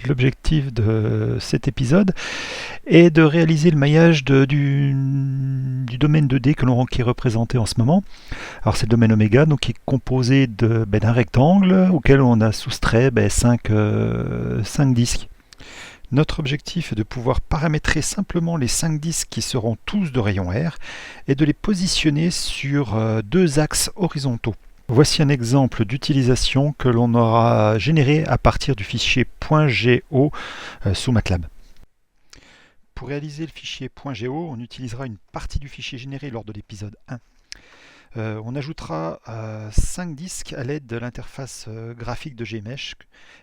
L'objectif de cet épisode est de réaliser le maillage du domaine 2D qui est représenté en ce moment. Alors c'est le domaine oméga, donc qui est composé d'un rectangle auquel on a soustrait 5 disques. Notre objectif est de pouvoir paramétrer simplement les 5 disques qui seront tous de rayon R et de les positionner sur deux axes horizontaux. Voici un exemple d'utilisation que l'on aura généré à partir du fichier .go sous MATLAB. Pour réaliser le fichier .go, on utilisera une partie du fichier généré lors de l'épisode 1. On ajoutera 5 disques à l'aide de l'interface graphique de GMesh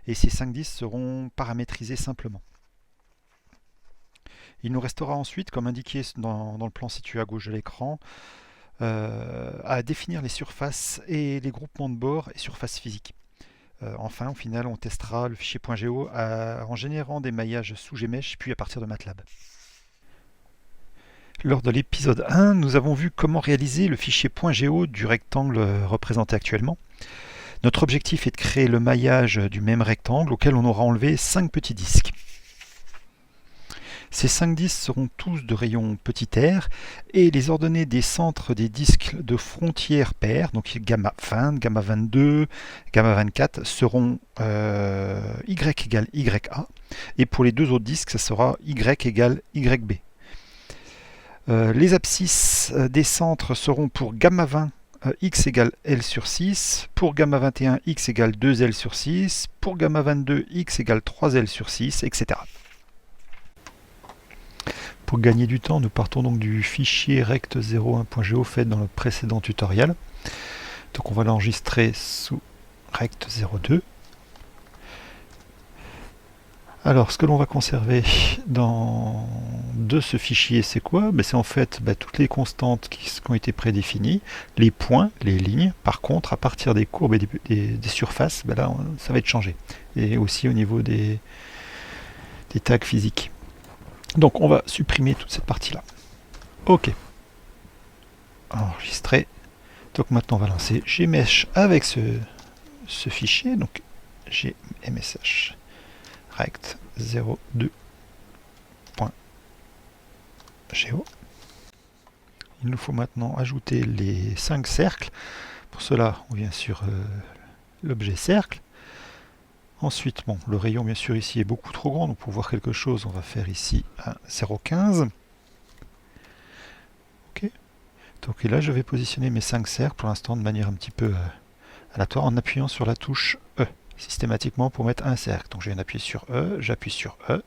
et ces 5 disques seront paramétrisés simplement. Il nous restera ensuite, comme indiqué dans le plan situé à gauche de l'écran, à définir les surfaces et les groupements de bords et surfaces physiques. Enfin, au final, on testera le fichier .go en générant des maillages sous GMesh, puis à partir de MATLAB. Lors de l'épisode 1, nous avons vu comment réaliser le fichier .go du rectangle représenté actuellement. Notre objectif est de créer le maillage du même rectangle auquel on aura enlevé 5 petits disques. Ces 5 disques seront tous de rayon petit r et les ordonnées des centres des disques de frontière paires, donc gamma 20, gamma 22, gamma 24, seront y égale ya, et pour les deux autres disques, ça sera y égale yb. Les abscisses des centres seront pour gamma 20, x égale L sur 6, pour gamma 21, x égale 2L sur 6, pour gamma 22, x égale 3L sur 6, etc. Pour gagner du temps, nous partons donc du fichier rect01.go fait dans le précédent tutoriel. Donc on va l'enregistrer sous rect02. Alors ce que l'on va conserver de ce fichier, c'est quoi? C'est en fait toutes les constantes qui ont été prédéfinies, les points, les lignes. Par contre, à partir des courbes et des surfaces, là ça va être changé. Et aussi au niveau des tags physiques. Donc on va supprimer toute cette partie-là. Ok. Enregistré. Donc maintenant on va lancer GMesh avec ce fichier. Donc gmsh rect02.go. Il nous faut maintenant ajouter les 5 cercles. Pour cela, on vient sur l'objet cercle. Ensuite, le rayon bien sûr ici est beaucoup trop grand, donc pour voir quelque chose, on va faire ici un 0,15. Ok. Donc et là, je vais positionner mes 5 cercles pour l'instant de manière un petit peu aléatoire en appuyant sur la touche E systématiquement pour mettre un cercle. Donc je viens d'appuyer sur E, j'appuie sur E,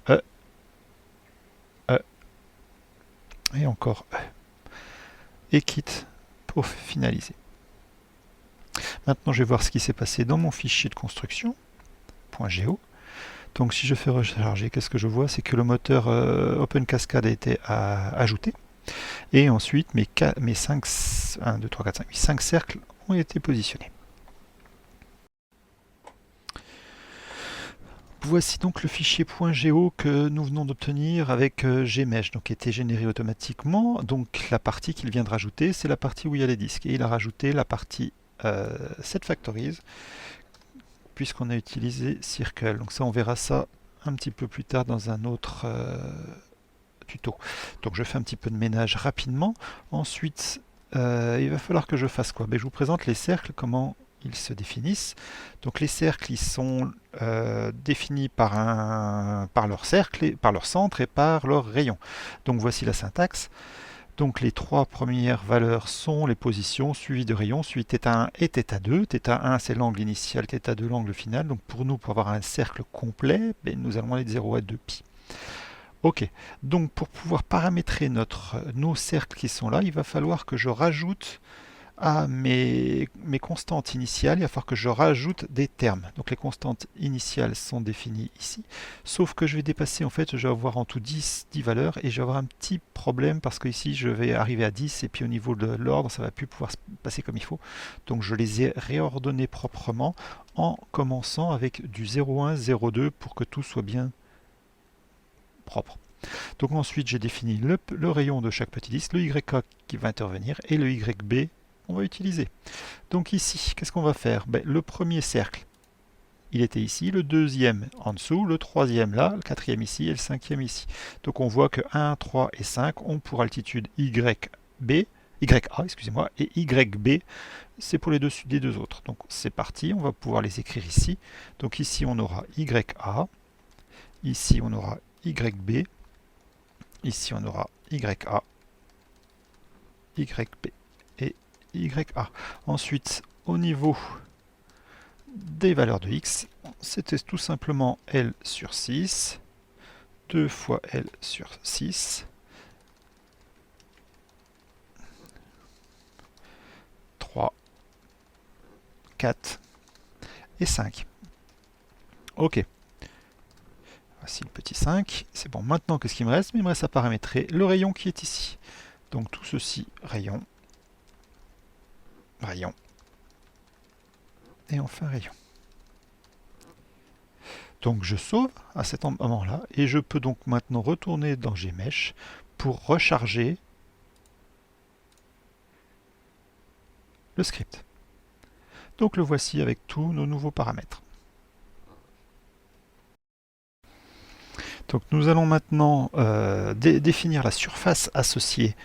E, E, et encore E. Et quitte pour finaliser. Maintenant, je vais voir ce qui s'est passé dans mon fichier de construction, .go. Donc, si je fais recharger, qu'est-ce que je vois? C'est que le moteur OpenCascade a été ajouté. Et ensuite, mes 5 cercles ont été positionnés. Voici donc le fichier .go que nous venons d'obtenir avec GMesh, donc qui était généré automatiquement. Donc, la partie qu'il vient de rajouter, c'est la partie où il y a les disques. Et il a rajouté la partie set factories puisqu'on a utilisé circle. Donc ça, on verra ça un petit peu plus tard dans un autre tuto. Donc je fais un petit peu de ménage rapidement. Ensuite, il va falloir que je fasse quoi? Je vous présente les cercles, comment ils se définissent. Donc les cercles, ils sont définis par leur cercle, par leur centre et par leur rayon. Donc voici la syntaxe. Donc les trois premières valeurs sont les positions suivies de rayons, suivies θ1 et θ2. θ1 c'est l'angle initial, θ2 l'angle final. Donc pour nous, pour avoir un cercle complet, nous allons aller de 0 à 2π. Ok, donc pour pouvoir paramétrer nos cercles qui sont là, il va falloir que je rajoute à mes constantes initiales, il va falloir que je rajoute des termes. Donc les constantes initiales sont définies ici, sauf que je vais dépasser, en fait, je vais avoir en tout 10 valeurs, et je vais avoir un petit problème, parce que ici je vais arriver à 10, et puis au niveau de l'ordre, ça ne va plus pouvoir se passer comme il faut. Donc je les ai réordonnés proprement, en commençant avec du 0,1, 0,2, pour que tout soit bien propre. Donc ensuite j'ai défini le rayon de chaque petit disque, le YK qui va intervenir, et le YB on va utiliser. Donc ici, qu'est-ce qu'on va faire? Le premier cercle, il était ici, le deuxième en dessous, le troisième là, le quatrième ici et le cinquième ici. Donc on voit que 1, 3 et 5 ont pour altitude YB, YA, excusez-moi, et YB, c'est pour les deux autres. Donc c'est parti, on va pouvoir les écrire ici. Donc ici on aura YA, ici on aura YB, ici on aura YA, YB et YA. Ensuite, au niveau des valeurs de x, c'était tout simplement L sur 6, 2 fois L sur 6, 3, 4 et 5. Ok. Voici le petit 5. C'est bon, maintenant qu'est-ce qu'il me reste? Il me reste à paramétrer le rayon qui est ici. Donc tout ceci, rayon, rayon, et enfin rayon. Donc je sauve à cet moment-là, et je peux donc maintenant retourner dans Gmsh pour recharger le script. Donc le voici avec tous nos nouveaux paramètres. Donc nous allons maintenant définir la surface associée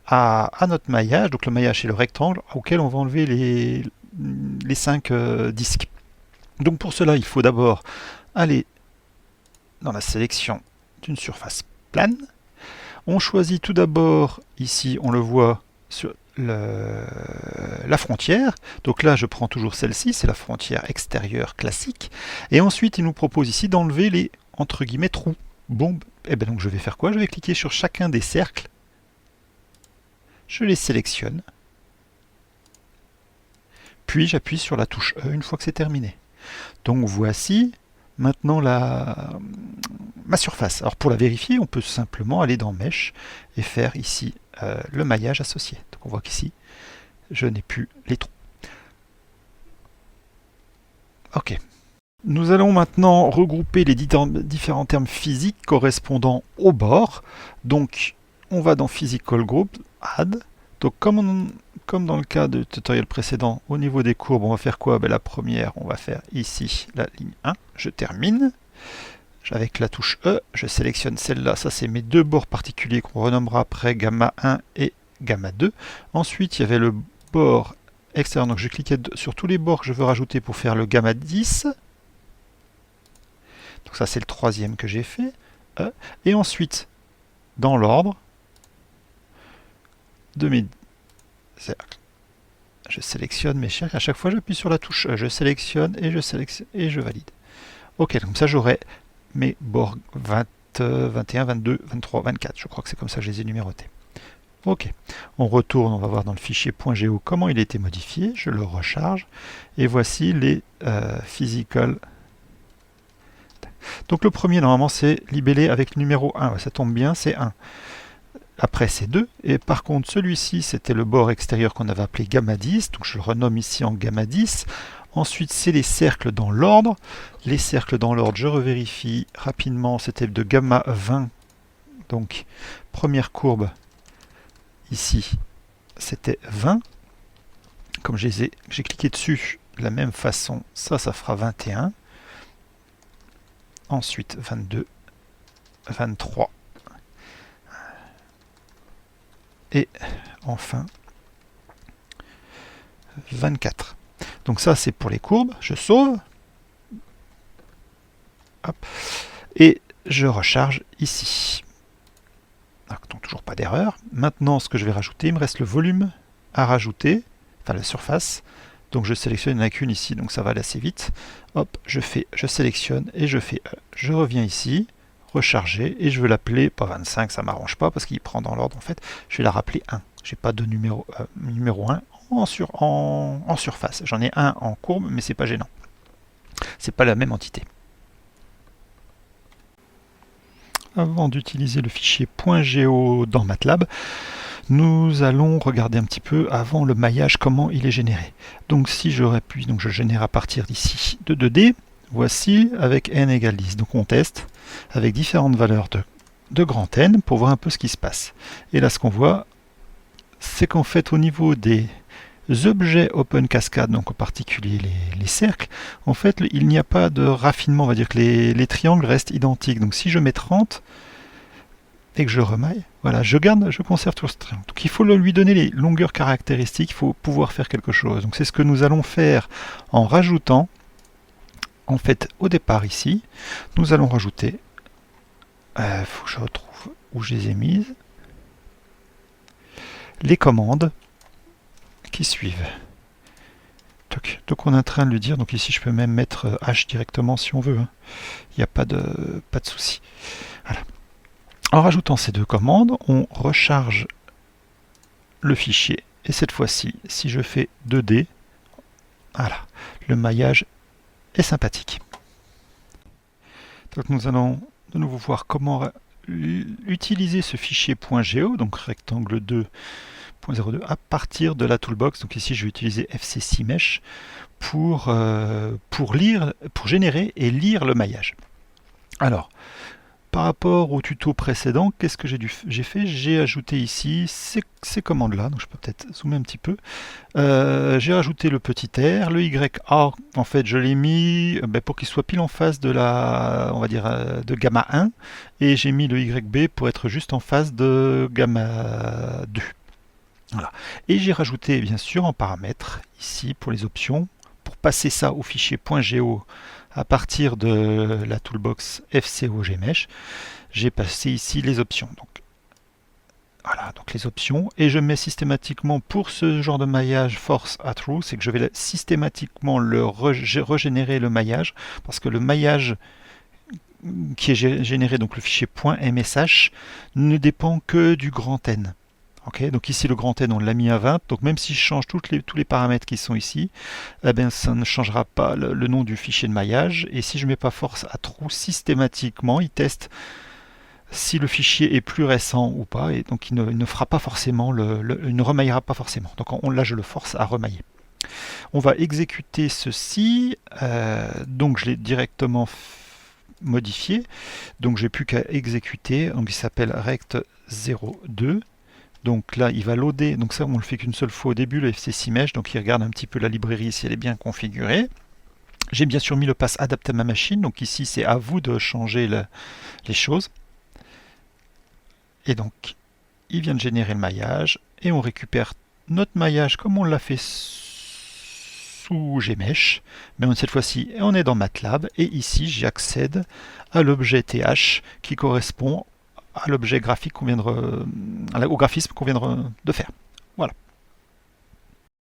à notre maillage. Donc le maillage c'est le rectangle auquel on va enlever les 5 disques. Donc pour cela il faut d'abord aller dans la sélection d'une surface plane. On choisit tout d'abord, ici on le voit, sur la frontière. Donc là je prends toujours celle-ci, c'est la frontière extérieure classique. Et ensuite il nous propose ici d'enlever les entre guillemets trous. Bon, et bien donc je vais faire quoi? Je vais cliquer sur chacun des cercles. Je les sélectionne. Puis j'appuie sur la touche E une fois que c'est terminé. Donc voici maintenant ma surface. Alors pour la vérifier, on peut simplement aller dans Mesh et faire ici le maillage associé. Donc on voit qu'ici, je n'ai plus les trous. Ok. Nous allons maintenant regrouper les différents termes physiques correspondant au bord. Donc on va dans Physical Group, Add. Donc comme dans le cas du tutoriel précédent, au niveau des courbes, on va faire quoi? La première, on va faire ici la ligne 1. Je termine. Avec la touche E, je sélectionne celle-là. Ça, c'est mes deux bords particuliers qu'on renommera après gamma 1 et gamma 2. Ensuite, il y avait le bord extérieur. Donc je cliquais sur tous les bords que je veux rajouter pour faire le gamma 10. Donc ça, c'est le troisième que j'ai fait. Et ensuite, dans l'ordre de mes cercles, je sélectionne mes cercles. À chaque fois, j'appuie sur la touche E. Je sélectionne et je valide. Ok, comme ça, j'aurai mes bords 20, 21, 22, 23, 24. Je crois que c'est comme ça que je les ai numérotés. Ok, on retourne, on va voir dans le fichier .go comment il a été modifié. Je le recharge. Et voici les physical. Donc le premier, normalement, c'est libellé avec le numéro 1. Ça tombe bien, c'est 1. Après, c'est 2. Et par contre, celui-ci, c'était le bord extérieur qu'on avait appelé gamma 10. Donc je le renomme ici en gamma 10. Ensuite, c'est les cercles dans l'ordre. Les cercles dans l'ordre, je revérifie rapidement, c'était de gamma 20. Donc, première courbe, ici, c'était 20. Comme j'ai cliqué dessus de la même façon, ça fera 21. Ensuite, 22, 23. Et enfin, 24. Donc ça, c'est pour les courbes. Je sauve. Hop. Et je recharge ici. Donc toujours pas d'erreur. Maintenant, ce que je vais rajouter, il me reste le volume à rajouter, enfin la surface. Donc je sélectionne, il n'y en a qu'une ici, donc ça va aller assez vite. Hop, je sélectionne et je fais E. Je reviens ici, recharger, et je veux l'appeler, pas 25, ça m'arrange pas, parce qu'il prend dans l'ordre en fait. Je vais la rappeler 1. J'ai pas de numéro 1 en surface. J'en ai un en courbe, mais c'est pas gênant. C'est pas la même entité. Avant d'utiliser le fichier .go dans MATLAB, nous allons regarder un petit peu avant le maillage comment il est généré. Donc si je rappuie, donc je génère à partir d'ici de 2D, voici avec n égale 10. Donc on teste avec différentes valeurs de grand N pour voir un peu ce qui se passe. Et là ce qu'on voit, c'est qu'en fait au niveau des objets Open Cascade, donc en particulier les cercles, en fait, il n'y a pas de raffinement, on va dire que les triangles restent identiques. Donc si je mets 30 et que je remaille, voilà, je conserve tout ce triangle. Donc il faut lui donner les longueurs caractéristiques, il faut pouvoir faire quelque chose. Donc c'est ce que nous allons faire en rajoutant, en fait, au départ ici, nous allons rajouter, faut que je retrouve où je les ai mises, les commandes qui suivent. Donc on est en train de lui dire, donc ici je peux même mettre H directement si on veut, hein. Il n'y a pas de souci. Voilà. En rajoutant ces deux commandes, on recharge le fichier. Et cette fois-ci, si je fais 2D, voilà, le maillage est sympathique. Donc nous allons de nouveau voir comment utiliser ce fichier .go, donc rectangle 2.02, à partir de la toolbox. Donc ici je vais utiliser FCCmesh pour générer et lire le maillage. Alors, par rapport au tuto précédent, qu'est-ce que j'ai fait? J'ai ajouté ici ces commandes-là, donc je peux peut-être zoomer un petit peu. J'ai rajouté le petit R, le YA, en fait je l'ai mis pour qu'il soit pile en face de on va dire, de gamma 1, et j'ai mis le YB pour être juste en face de gamma 2. Voilà. Et j'ai rajouté bien sûr en paramètre ici pour les options, pour passer ça au fichier .go à partir de la toolbox FCO-GMesh, j'ai passé ici les options. Donc, voilà, donc les options, et je mets systématiquement pour ce genre de maillage force à true, c'est que je vais systématiquement régénérer le maillage, parce que le maillage qui est généré, donc le fichier .msh, ne dépend que du grand N. Okay, donc ici le grand N on l'a mis à 20, donc même si je change tous les paramètres qui sont ici, eh bien, ça ne changera pas le nom du fichier de maillage. Et si je ne mets pas force à true, systématiquement il teste si le fichier est plus récent ou pas, et donc il ne fera pas forcément il ne remaillera pas forcément. Donc là je le force à remailler. On va exécuter ceci, donc je l'ai directement modifié, donc j'ai plus qu'à exécuter. Donc il s'appelle rect02. Donc là, il va loader, donc ça on le fait qu'une seule fois au début, le FCCmesh, donc il regarde un petit peu la librairie si elle est bien configurée. J'ai bien sûr mis le pass adapté à ma machine, donc ici c'est à vous de changer les choses. Et donc, il vient de générer le maillage, et on récupère notre maillage comme on l'a fait sous Gmesh, mais cette fois-ci on est dans MATLAB, et ici j'accède à l'objet TH qui correspond à l'objet graphique qu'on vient au graphisme qu'on vient de faire. Voilà.